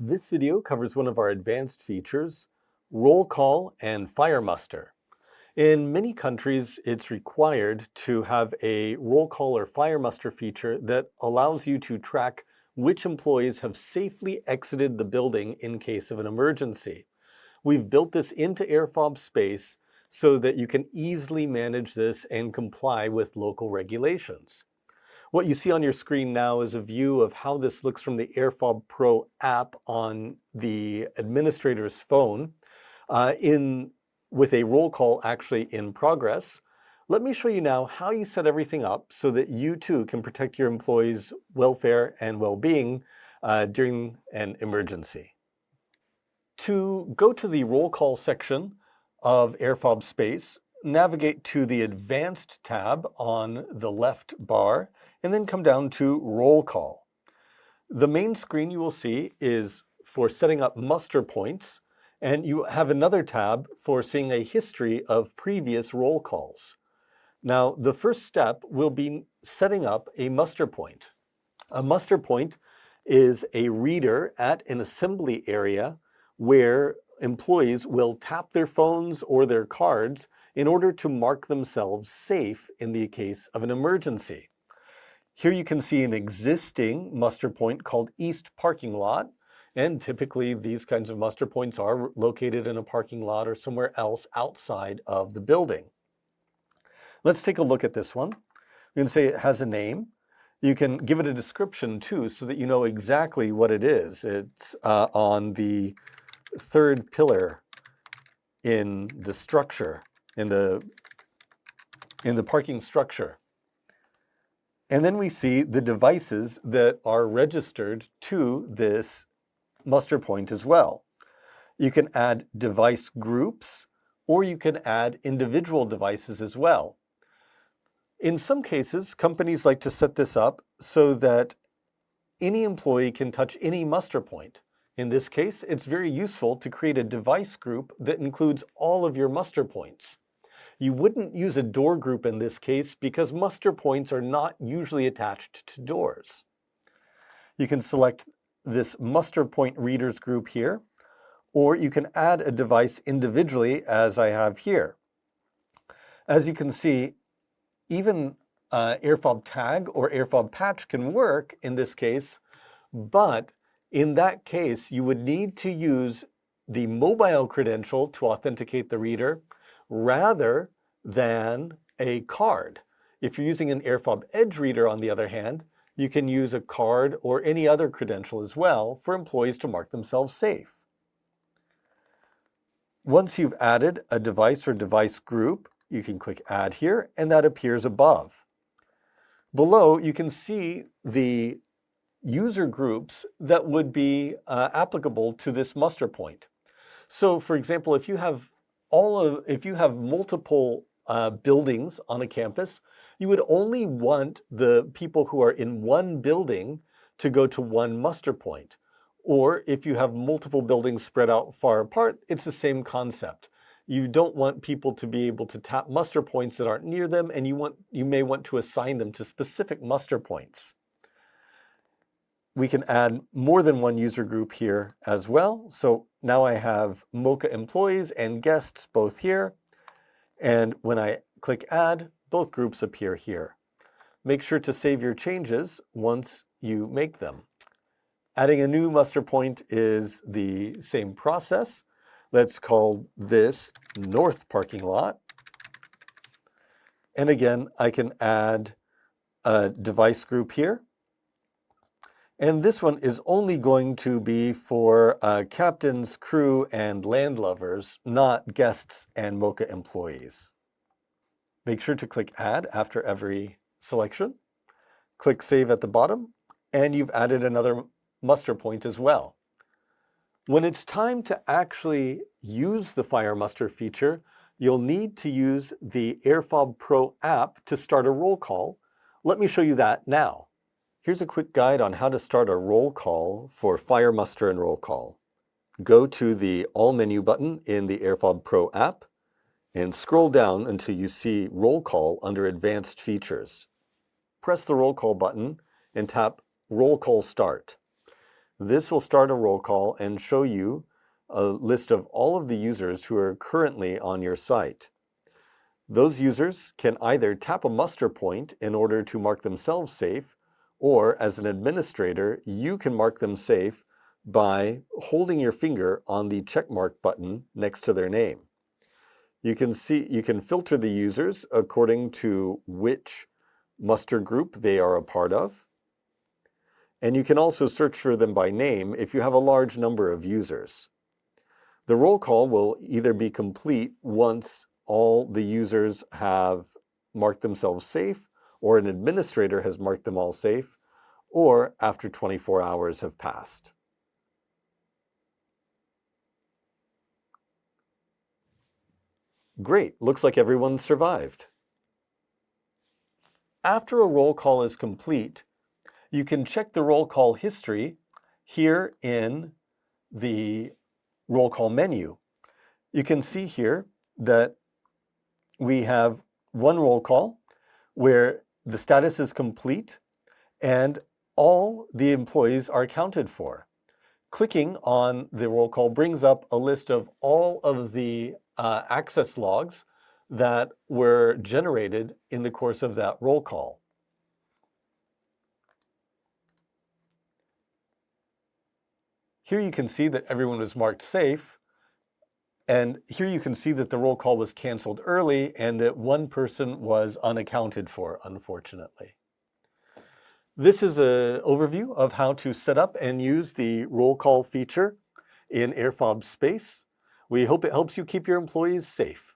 This video covers one of our advanced features, roll call and fire muster. In many countries, it's required to have a roll call or fire muster feature that allows you to track which employees have safely exited the building in case of an emergency. We've built this into Airfob Space so that you can easily manage this and comply with local regulations. What you see on your screen now is a view of how this looks from the Airfob Pro app on the administrator's phone with a roll call actually in progress. Let me show you now how you set everything up so that you too can protect your employees' welfare and well-being during an emergency. To go to the roll call section of Airfob Space, navigate to the Advanced tab on the left bar, and then come down to Roll Call. The main screen you will see is for setting up muster points, and you have another tab for seeing a history of previous roll calls. Now, the first step will be setting up a muster point. A muster point is a reader at an assembly area where employees will tap their phones or their cards in order to mark themselves safe in the case of an emergency. Here you can see an existing muster point called East Parking Lot, and typically these kinds of muster points are located in a parking lot or somewhere else outside of the building. Let's take a look at this one. You can say it has a name. You can give it a description too so that you know exactly what it is. It's on the third pillar in the structure, in the parking structure. And then we see the devices that are registered to this muster point as well. You can add device groups, or you can add individual devices as well. In some cases, companies like to set this up so that any employee can touch any muster point. In this case, it's very useful to create a device group that includes all of your muster points. You wouldn't use a door group in this case because muster points are not usually attached to doors. You can select this muster point readers group here, or you can add a device individually as I have here. As you can see, even Airfob tag or Airfob patch can work in this case, but in that case, you would need to use the mobile credential to authenticate the reader rather than a card. If you're using an Airfob Edge reader, on the other hand, you can use a card or any other credential as well for employees to mark themselves safe. Once you've added a device or device group, you can click Add here, and that appears above. Below, you can see the user groups that would be applicable to this muster point. So, for example, if you have multiple buildings on a campus, you would only want the people who are in one building to go to one muster point. Or if you have multiple buildings spread out far apart, it's the same concept. You don't want people to be able to tap muster points that aren't near them, and you may want to assign them to specific muster points. We can add more than one user group here as well. So now I have Mocha employees and guests both here. And when I click Add, both groups appear here. Make sure to save your changes once you make them. Adding a new muster point is the same process. Let's call this North Parking Lot. And again, I can add a device group here. And this one is only going to be for captains, crew, and land lovers, not guests and Mocha employees. Make sure to click Add after every selection. Click Save at the bottom, and you've added another muster point as well. When it's time to actually use the Fire Muster feature, you'll need to use the Airfob Pro app to start a roll call. Let me show you that now. Here's a quick guide on how to start a roll call for Fire Muster and Roll Call. Go to the All menu button in the Airfob Pro app and scroll down until you see Roll Call under Advanced Features. Press the Roll Call button and tap Roll Call Start. This will start a roll call and show you a list of all of the users who are currently on your site. Those users can either tap a muster point in order to mark themselves safe, or as an administrator, you can mark them safe by holding your finger on the checkmark button next to their name. You can filter the users according to which muster group they are a part of. And you can also search for them by name if you have a large number of users. The roll call will either be complete once all the users have marked themselves safe, or an administrator has marked them all safe, or after 24 hours have passed. Great, looks like everyone survived. After a roll call is complete, you can check the roll call history here in the roll call menu. You can see here that we have one roll call where the status is complete and all the employees are accounted for. Clicking on the roll call brings up a list of all of the access logs that were generated in the course of that roll call. Here you can see that everyone was marked safe, and here you can see that the roll call was canceled early and that one person was unaccounted for, unfortunately. This is an overview of how to set up and use the roll call feature in Airfob Space. We hope it helps you keep your employees safe.